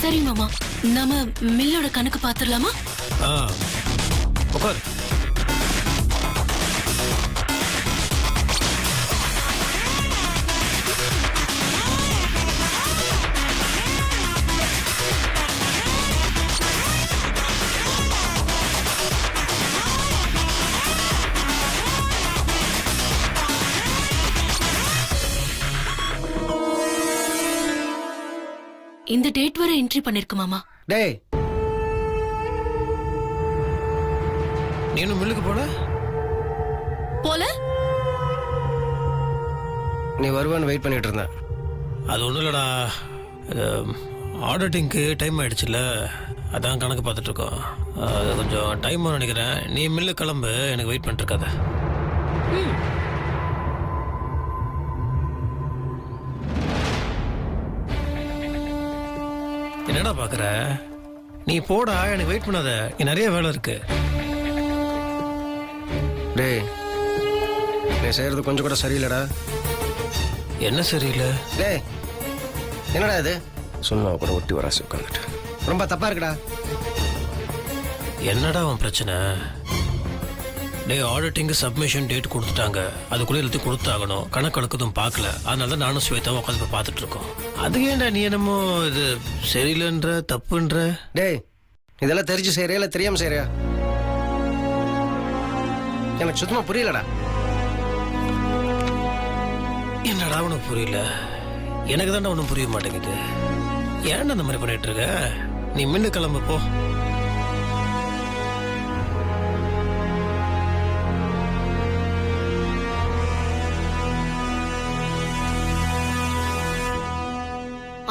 சரி மாமா, நாம மில்லோட கணக்கு பாத்துடலாமா? உட்கார். இந்த டேட் வரை என்ட்ரி பண்ணிருக்கு மாமா. டேய், நீனும் மில்லுக்கு போல நீ வருவான்னு வெயிட் பண்ணிட்டு இருந்தேன். அது ஒன்றும் இல்லைடா, ஆடிட்டிங்க்கு டைம் ஆயிடுச்சுல்ல, அதான் கணக்கு பார்த்துட்டு இருக்கோம். அது கொஞ்சம் டைம் நினைக்கிறேன். நீ மில்லு கிளம்பு, எனக்கு வெயிட் பண்ணிட்டு இருக்காத. என்னடா பாக்குற? நீ போடா, எனக்கு வெயிட் பண்ணாத, இங்க நிறைய வேலை இருக்கு. டேய், நீ செய்யறது கொஞ்சம் கூட சரியில்லடா. என்ன சரியில்லை? டேய், என்னடா இது? சும்மா கூட ஒட்டி வராசி உட்காந்துட்டு ரொம்ப தப்பா இருக்குடா. என்னடா அவன் பிரச்சனை? டே, ஆடிட்டிங்கு சப்மிஷன் டேட் கொடுத்துட்டாங்க, அதுக்குள்ளே எல்லாத்தையும் கொடுத்தாகணும். கணக்கெடுக்கதும் பார்க்கல, அதனால தான் நானும் ஸ்வேதாவும் உட்காந்து பார்த்துட்டு இருக்கோம். அது ஏன்டா நீ என்னமோ இது சரியில்லைன்ற தப்புன்ற? டேய், இதெல்லாம் தெரிஞ்சு செய்யறியா இல்லை தெரியாம செய்யறியா? எனக்கு சுத்தமா புரியலடா. என்னடா உனக்கு புரியல? எனக்கு தான்டா ஒன்றும் புரிய மாட்டேங்குது. ஏன்டா அந்த மாதிரி பண்ணிட்டு இருக்க? நீ மின்னு கிளம்பு போ.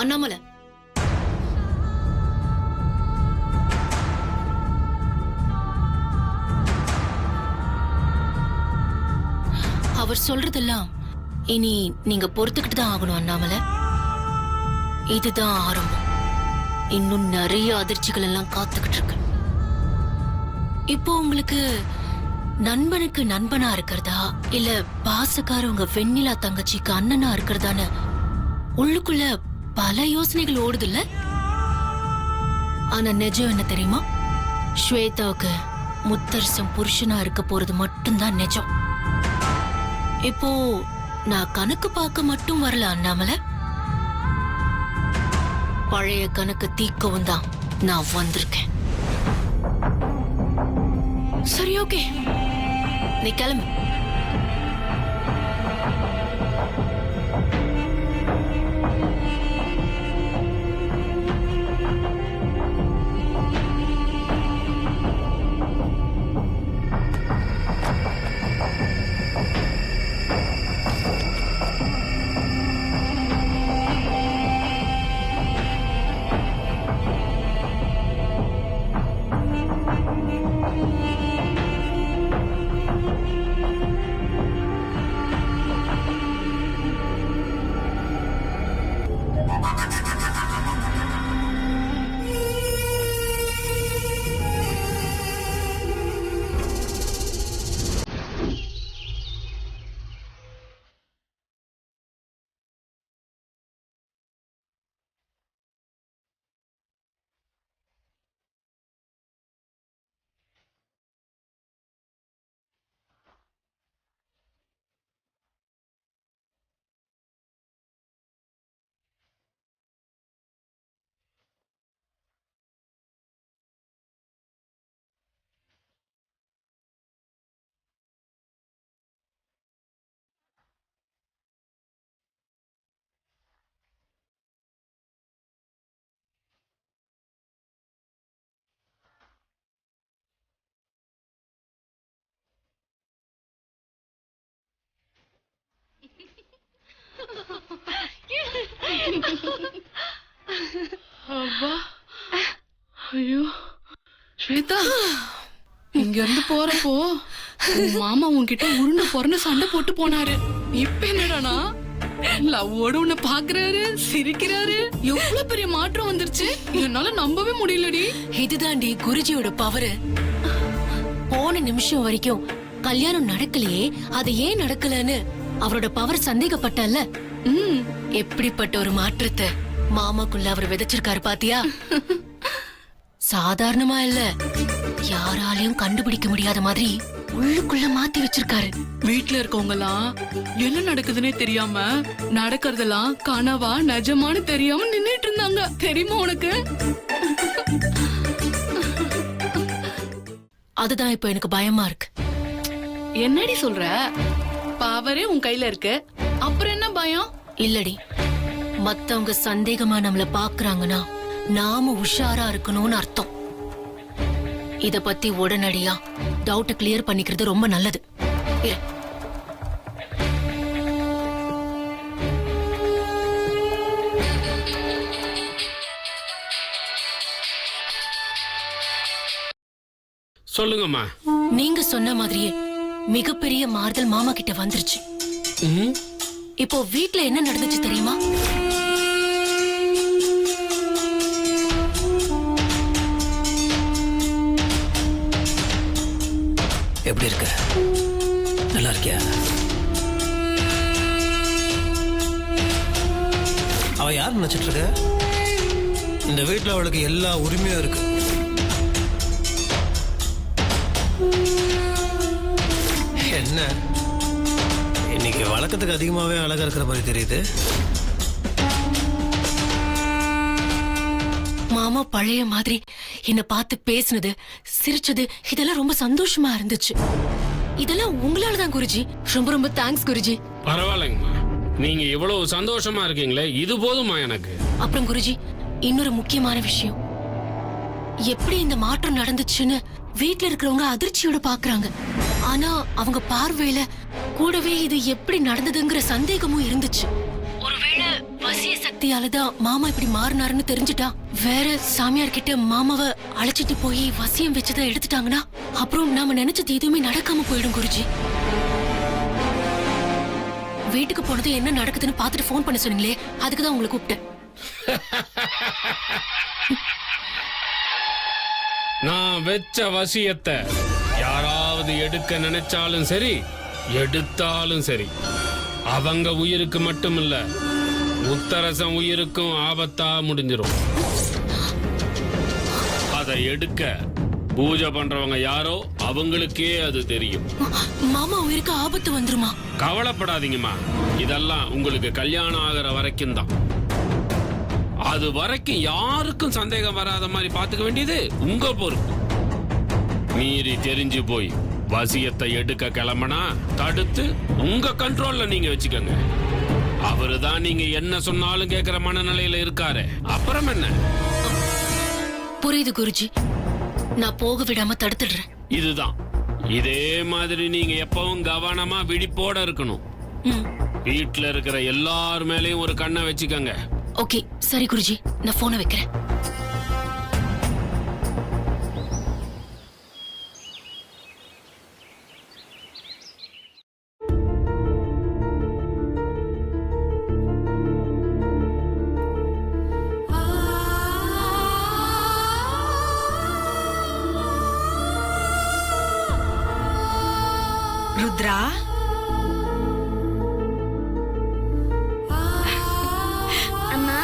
அண்ணாமலை, அவர் சொல்றதெல்லாம் இனி நீங்க பொறுத்துக்கிட்டு தான் ஆகணும். அண்ணாமலை, இதுதான் ஆரம்பம். இன்னும் நிறைய அதிர்ச்சிகள் எல்லாம் காத்துக்கிட்டு இருக்கு. இப்போ உங்களுக்கு நண்பனுக்கு நண்பனா இருக்கிறதா, இல்ல பாசக்காரவங்க வெண்ணிலா தங்கச்சிக்கு அண்ணனா இருக்கிறதான்னு உள்ளுக்குள்ள பல யோசனைகள் ஓடுது இல்ல? ஆனா நிஜம் என்ன தெரியுமா? ஸ்வேதாவுக்கு முத்தரசம் புருஷனா இருக்க போறது மட்டும்தான் நிஜம். இப்போ நான் கணக்கு பார்க்க மட்டும் வரல அண்ணாமலை, பழைய கணக்கு தீக்கவும் தான் நான் வந்திருக்கேன். சரி, ஓகே, நீ கிளம்பு. ஐயோ ஸ்வேதா, இங்க இருந்து போறப்போ மாமா உன்கிட்ட உருண்டு பொறந்து சண்டை போட்டு போனாரு. இப்ப என்னடானா லவ்வோட உன்னை பாக்குறாரு, சிரிக்கிறாரு. எவ்வளவு பெரிய மாற்றம் வந்துருச்சு, என்னால நம்பவே முடியலடி. இதுதாண்டி குருஜியோட பவரு. போன நிமிஷம் வரைக்கும் கல்யாணம் நடக்கலையே, அது ஏன் நடக்கலன்னு அவரோட பவர் சந்தேகப்பட்டல்ல. எப்படிப்பட்ட ஒரு மாற்றத்தை மாமாக்குள்ள அவர் விதைச்சிருக்காரு பாத்தியா? சாதாரணமா இல்ல, யாராலையும் கண்டுபிடிக்க முடியாத மாதிரி உள்ளுக்குள்ள மாத்தி வச்சிருக்காரு. வீட்ல இருக்கவங்க எல்லாம் என்ன நடக்குதுன்னே தெரியாம நடக்கிறதெல்லாம் கனவா நிஜமானு தெரியாம நின்னுட்டு இருந்தாங்க. தெரியுமா உனக்கு? அதுதான் இப்ப எனக்கு பயமா இருக்கு. என்னடி சொல்ற? பவரே உன் கையில இருக்கு, அப்புறம் என்ன பயம்? இல்லடி, மத்தவங்க சந்தேகமா நம்மள பாக்குறாங்கன்னா நாம உஷாரா இருக்கணும்னு அர்த்தம். இத பத்தி உடனடியா டவுட் கிளியர் பண்ணிக்கிறது ரொம்ப நல்லது. இரு. சொல்லுங்கம்மா. நீங்க சொன்ன மாதிரியே மிகப்பெரிய மாறுதல் மாமா கிட்ட வந்துருச்சு. இப்போ வீட்ல என்ன நடந்துச்சு தெரியுமா? எப்படி இருக்க? நல்லா இருக்கியா? அவ யார் நினைச்சிட்டு இருக்க? இந்த வீட்டுல அவளுக்கு எல்லா உரிமையும் இருக்கு. என்ன இன்னைக்கு வழக்கத்துக்கு அதிகமாவே அழகா இருக்கிற மாதிரி தெரியுது. மாமா பழைய மாதிரி என்ன பார்த்து பேசுனது, சிரிச்சது, இதெல்லாம் ரொம்ப சந்தோஷமா இருந்துச்சு. இதெல்லாம் உங்களாலதான் குருஜி. ரொம்ப ரொம்ப தேங்க்ஸ் குருஜி. பரவாயில்லைங்கம்மா, நீங்க இவ்வளவு சந்தோஷமா இருக்கீங்களே, இது போதுமா எனக்கு. அப்புறம் குருஜி, இன்னொரு முக்கியமான விஷயம். எப்படி இந்த மாற்றம் நடந்துச்சுன்னு வீட்ல இருக்கிறவங்க அதிர்ச்சியோட பாக்குறாங்க. ஆனா அவங்க பார்வையில கூடவே இது எப்படி நடந்ததுங்கிற சந்தேகமும் இருந்துச்சு. ஒருவேளை வசிய சக்தியாலதான் மாமா இப்படி மாறினாருன்னு தெரிஞ்சுட்டா, வேற சாமியார் கிட்ட மாமாவை அழைச்சிட்டு போய் வசியம் வச்சதை எடுத்துட்டாங்கன்னா அப்புறம் நாம நினைச்சது எதுவுமே நடக்காம போயிடும் குருஜி. வீட்டுக்கு போனது என்ன நடக்குதுன்னு பாத்துட்டு போன் பண்ண சொன்னீங்களே, அதுக்குதான் உங்களை கூப்பிட்டேன். நான் வெச்ச வசியத்தை யாராவது எடுக்க நினைச்சாலும் சரி, எடுத்தாலும் சரி, அவங்க உயிருக்கு மட்டும் இல்ல, முத்தரசன் உயிருக்கும் ஆபத்தா முடிஞ்சிரும். அதை எடுக்க பூஜை பண்றவங்க யாரோ அவங்களுக்கே அது தெரியும். மாமா உயிருக்கு ஆபத்து வந்துருமா? கவலைப்படாதீங்கம்மா, இதெல்லாம் உங்களுக்கு கல்யாணம் ஆகிற வரைக்கும் தான். அது வரைக்கும் யாருக்கும் சந்தேகம் வராத மாதிரி பாத்துக்க வேண்டியது உங்க பொறுப்பு. மீறி தெரிஞ்சு போய் வசியத்தை எடுக்க கிளம்பனா தடுத்து உங்க கண்ட்ரோல்ல நீங்க வச்சுக்கோங்க. அவருதான் நீங்க என்ன சொன்னாலும் கேட்கிற மனநிலையில இருக்காரு. அப்புறம் என்ன? புரியுது குருஜி, நான் போக விடாம தடுத்துடுறேன். இதுதான். இதே மாதிரி நீங்க எப்பவும் கவனமா விழிப்போட இருக்கணும். வீட்டுல இருக்கிற எல்லார் மேலயும் ஒரு கண்ணை வச்சுக்கோங்க. ஓகே சரி குருஜி, நான் போனை வைக்கிறேன். ருத்ரா, அம்மா,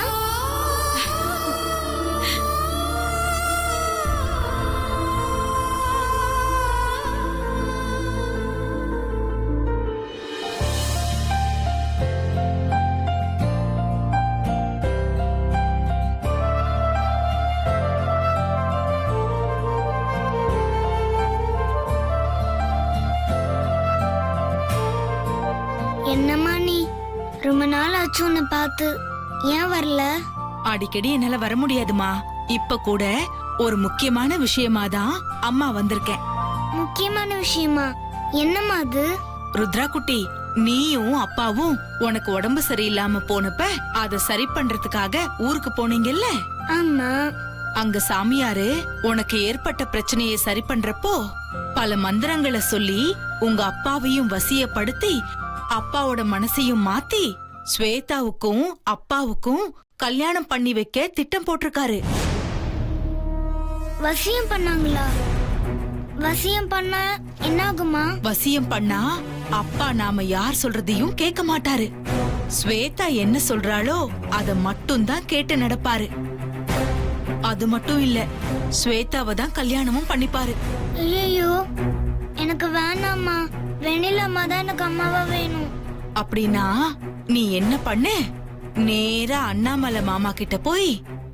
என்னம்மா நீ? ரொம்ப நாள் ஆச்சு உன்னை பார்த்து. ஏன் வரல? அடிக்கடி என்னால வர முடியாதுமா. இப்ப கூட ஒரு முக்கியமான விஷயமா தான் அம்மா வந்திருக்கேன். முக்கியமான விஷயமா? என்னம்மா அது? ருத்ரா குட்டி, நீயும் அப்பாவும் உனக்கு உடம்பு சரியில்லாம போனப்ப அத சரி பண்றதுக்காக ஊருக்கு போனீங்கல்ல? ஆமா. அங்க சாமியாரு உனக்கு ஏற்பட்ட பிரச்சனையை சரி பண்றப்போ பல மந்திரங்களை சொல்லி உங்க அப்பாவையும் வசியப்படுத்தி அப்பாவோட மனசையும் மாத்தி ஸ்வேதாவுக்கும் அப்பாவுக்கும் கல்யாணம் பண்ணி வைக்க திட்டம் போட்டிருக்காரு. வசியம் பண்ணாங்களா? வசியம் பண்ணா என்ன ஆகுமா? வசியம் பண்ணா அப்பா நாம யார் சொல்றதையும் கேட்க மாட்டாரு. ஸ்வேதா என்ன சொல்றாளோ அத மட்டும் தான் கேட்டு நடப்பாரு. அது மட்டும் இல்ல, ஸ்வேதாவை தான் கல்யாணமும் பண்ணிப்பாரு. ஐயோ எனக்கு வேணாம்மா, வெண்ணிலாம்மா தான் எனக்கு அம்மாவா வேணும். அப்படின்னா நீ என்ன பண்ணு, நேரா அண்ணாமலை மாமா கிட்ட போய்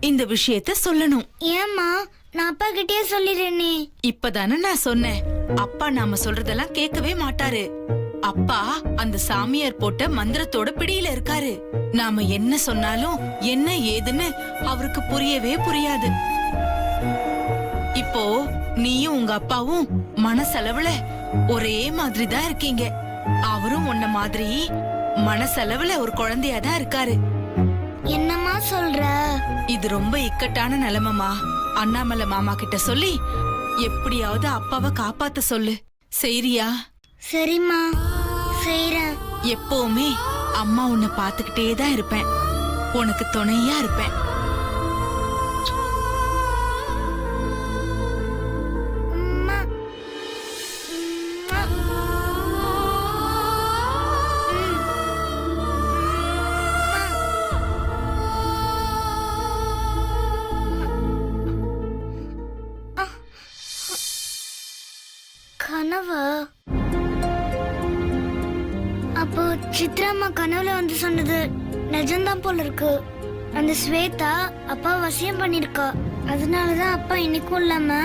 இந்த விஷயத்த சொல்லணும். ஏம்மா, நான் அப்பா கிட்டே சொல்லிடுறேனே. இப்பதானே நான் சொன்னேன், அப்பா நாம சொல்றதெல்லாம் கேட்கவே மாட்டாரு. அப்பா அந்த சாமியார் போட்ட மந்திரத்தோட பிடியில இருக்காரு. நாம என்ன சொன்னாலும் என்ன ஏதுன்னு அவருக்கு புரியவே புரியாது. இப்போ நீயும் உங்க அப்பாவும் மனசளவுல ஒரே மாதிரி தான் இருக்கீங்க. அவரும் உன்ன மாதிரி மனசளவுல ஒரு குழந்தையா தான் இருக்காரு. என்னம்மா சொல்ற? இது ரொம்ப இக்கட்டான நிலைமைமா. அண்ணாமலை மாமா கிட்ட சொல்லி எப்படியாவது அப்பாவை காப்பாத்த சொல்லு. செய்றியா? சரிம்மா, செய்றேன். எப்பவுமே அம்மா உன்னை பாத்துக்கிட்டே தான் இருப்பேன், உனக்கு துணையா இருப்பேன். அம்மா. கனவா? அப்போ சித்ராம்மா கனவுல வந்து சொன்னது நிஜம்தான் போல இருக்கு. அந்த ஸ்வேதா அப்பா வசியம் பண்ணிருக்கா. அதனாலதான் அப்பா இன்னைக்கும் இல்லாம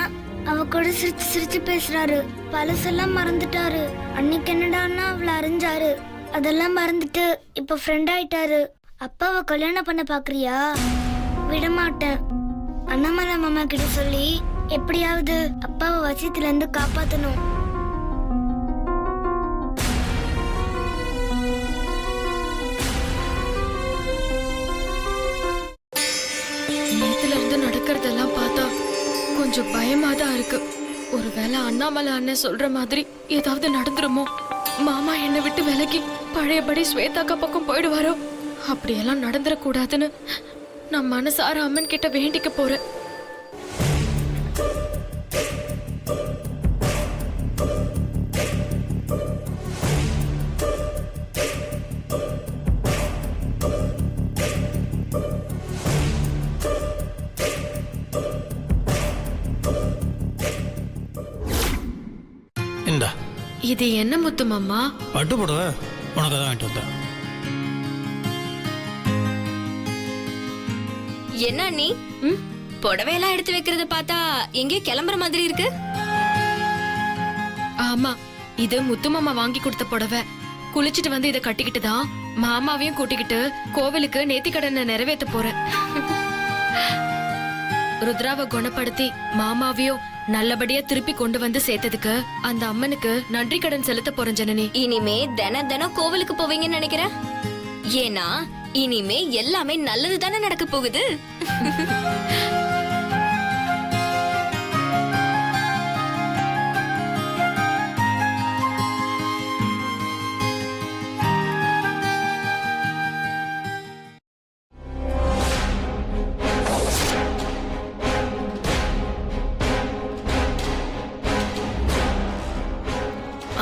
அவ கூட சிரிச்சு சிரிச்சு பேசுறாரு. பழசெல்லாம் மறந்துட்டாரு. அன்னைக்கு என்னடான்னா அவளை அறிஞ்சாரு, அதெல்லாம் மறந்துட்டு இப்ப ஃப்ரெண்ட் ஆயிட்டாரு. அப்பாவை கல்யாணம் பண்ண பாக்குறியா? விடமாட்டேன். அண்ணாமலை மாமா கிட்ட சொல்லி எப்படியாவது அப்பாவை வசியத்துல இருந்து காப்பாத்தணும். நேத்துல இருந்து நடக்கிறதெல்லாம் பார்த்தா கொஞ்சம் பயமா தான் இருக்கு. ஒருவேளை அண்ணாமலை அண்ணன் சொல்ற மாதிரி ஏதாவது நடந்துருமோ? மாமா என்னை விட்டு விலகி பழையபடி ஸ்வேதாக்கா பக்கம் போயிடுவாரோ? அப்படியெல்லாம் நடந்துடக்கூடாதுன்னு நான் மனசார அம்மன் கிட்ட வேண்டிக்க போறேன். இந்தா இது என்ன முத்து மாமா? பட்டு போடுவ, உனக்கு தான் வாங்கிட்டு வந்தேன். என்ன நீ புடவையெல்லாம் எடுத்து வைக்கிறது பார்த்தா எங்கேயோ கிளம்புற மாதிரி இருக்கு. ஆமா, இது முத்து மாமா வாங்கி கொடுத்த புடவை. குளிச்சிட்டு வந்து இதை கட்டிக்கிட்டு தான் மாமாவையும் கூட்டிக்கிட்டு கோவிலுக்கு நேர்த்திக்கடனை நிறைவேற்ற போறேன். ருத்ராவை குணப்படுத்தி மாமாவையும் நல்லபடியா திருப்பி கொண்டு வந்து சேர்த்ததுக்கு அந்த அம்மனுக்கு நன்றி கடன் செலுத்த போறேன் ஜனனி. இனிமே தினம் கோவிலுக்கு போவீங்கன்னு நினைக்கிறேன். ஏன்னா இனிமே எல்லாமே நல்லது தானே நடக்க போகுது.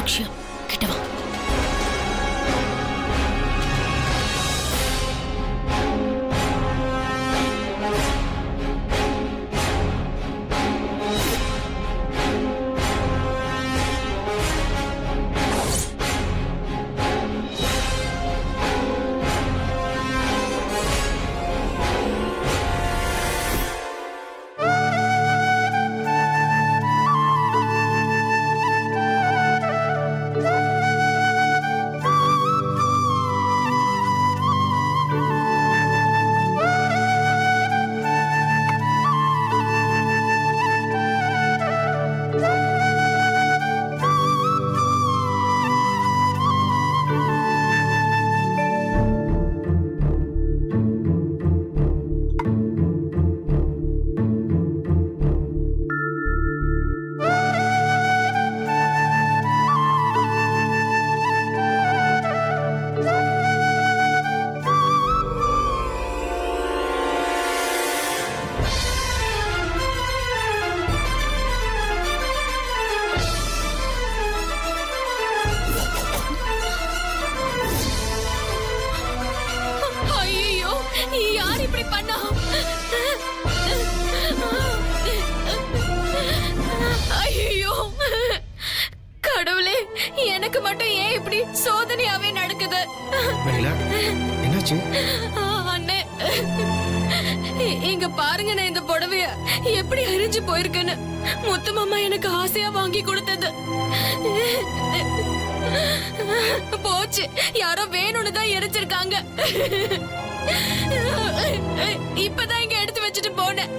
அக்ஷயா கிட்ட வா. கடவுளே, எனக்கு மட்டும் ஏன் இப்படி சோதனையாவே நடக்குது? வெண்ணிலா என்னாச்சு? அண்ணே, இங்க பாருங்க, நான் இந்த புடவைய எப்படி அரிஞ்சு போயிருக்கேன்னு. முத்து மாமா எனக்கு ஆசையா வாங்கி கொடுத்தது போச்சு. யாரோ வேணும்னு தான் எரிச்சிருக்காங்க. இப்பதான் இங்க எடுத்து வச்சுட்டு போனேன்.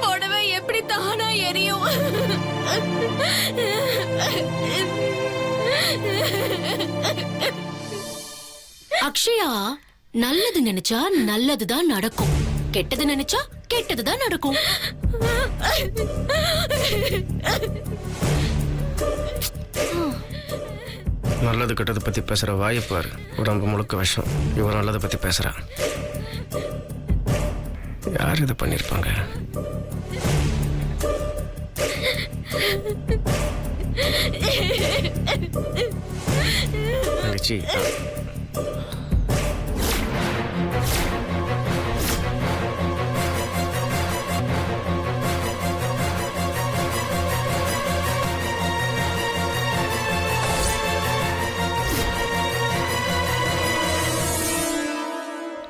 புடவை எப்படி தானா எரியும்? அக்ஷயா, நல்லது நினைச்சா நல்லதுதான் நடக்கும், கெட்டது நினைச்சா கெட்டதுதான் நடக்கும். நல்லது கெட்டதை பத்தி பேசுற வாய்ப்பாரு, உடம்பு முழுக்க விஷம். இவன் நல்லதை பத்தி பேசுறா. யார் இதை பண்ணிருப்பாங்க? தங்கச்சி,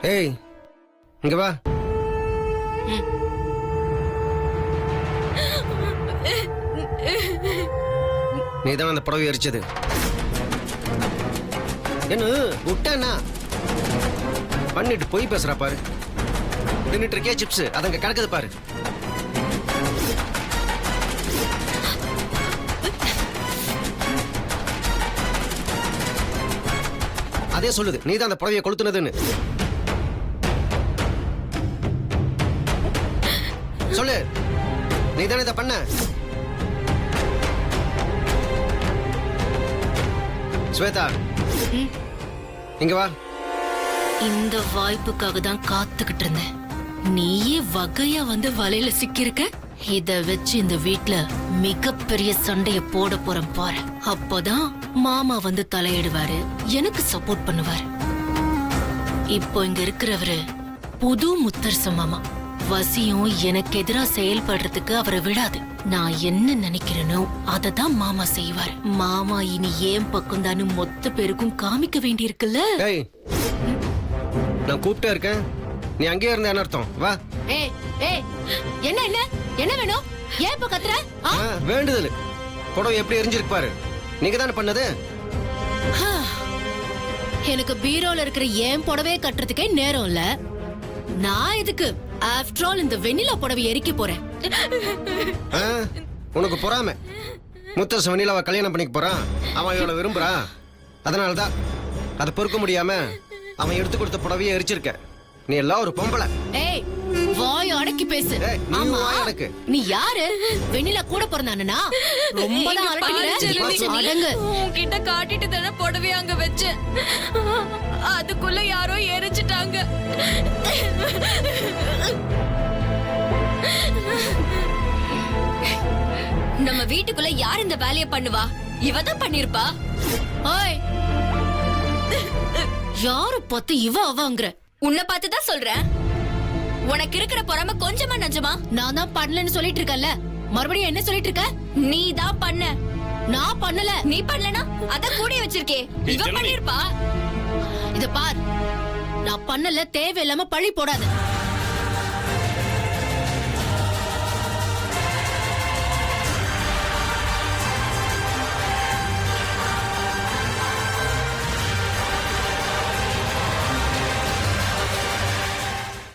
ஏய் இங்க வா. நீதான் அந்த புடவை எரிச்சது. என்ன விட்டா பண்ணிட்டு போய் பேசுறா பாரு. தின்னுட்டு இருக்கே சிப்ஸ், அதங்க கிடக்குது பாரு. அதே சொல்லுது நீதான் அந்த புடவையை கொளுத்துனதுன்னு. சொல்லு, நீதானே இதை பண்ண? ஸ்வேதா, இங்க வா. இந்த வாய்ப்புக்காக தான் காத்துக்கிட்டு இருந்தேன். நீயே வகையா வந்து வலையில சிக்கியிருக்க. இத வச்சு இந்த வீட்ல மிகப்பெரிய சண்டைய போட போறேன் பாரு. அப்போதான் மாமா வந்து தலையிடுவாரு, எனக்கு சப்போர்ட் பண்ணுவாரு. இப்போ இங்க இருக்கிறவரு புது முத்தரச மாமா. வசியும் எனக்கு எதிரா செயல்படுறதுக்கு அவரை விடாது. நான் என்ன நினைக்கிறேனோ அதை தான் மாமா செய்வார். மாமா இனி ஏன் பக்கம் தானு மொத்த பேருக்கும் காமிக்க வேண்டியிருக்குல்ல. ஏய், நான் கூப்பிட்டே இருக்கேன், நீ அங்கேயே இருந்த என்ன அர்த்தம்? வா. ஏய் ஏய், என்ன என்ன என்ன வேணும்? ஏன் இப்ப கத்துற? வேண்டுதல் புடவை எப்படி எரிஞ்சிருக்கு பாரு. நீங்க தானே பண்ணது. எனக்கு பீரோல இருக்கிற ஏன் புடவையை கட்டுறதுக்கே நேரம் இல்ல. நான் எதுக்கு ஆஃப்டர் ஆல் இந்த வெண்ணிலா புடவை எரிக்க போறேன்? உனக்கு பொறாம. முத்தரச வெண்ணிலாவை கல்யாணம் பண்ணிக்க போறான். அவன் இவளை விரும்புறா. அதனாலதான் அதை பொறுக்க முடியாம அவன் எடுத்து கொடுத்த புடவையை எரிச்சிருக்க. நீ எல்லாம் ஒரு பொம்பளை. ஏய், வாய் அடக்கி பேசு. ஆமா, எனக்கு நீ யாரு? வெண்ணிலா கூட பிறந்தானா? ரொம்ப தான் அடங்கு. உன்கிட்ட காட்டிட்டு தானே புடவை அங்க வச்சேன். அதுக்குள்ள யாரோ எரிச்சிட்டாங்க. நம்ம வீட்டுக்குள்ள யார் இந்த வேலையை பண்ணுவா? இவதான் பண்ணிருப்பா. ஓய், யாரு பார்த்து இவ அவங்கற? உன்னை பார்த்து தான் சொல்றேன். உனக்கு இருக்கிற பொறாம கொஞ்சமா நஞ்சமா? நான் தான் பண்ணலன்னு சொல்லிட்டு இருக்கல, மறுபடியும் என்ன சொல்லிட்டு இருக்க? நீ தான் பண்ண. நான் பண்ணல. நீ பண்ணலனா அத கூடி வச்சிருக்கே, இவ பண்ணிருப்பா. இத பார், நான் பண்ணல, தேவையில்லாம பழி போடாத.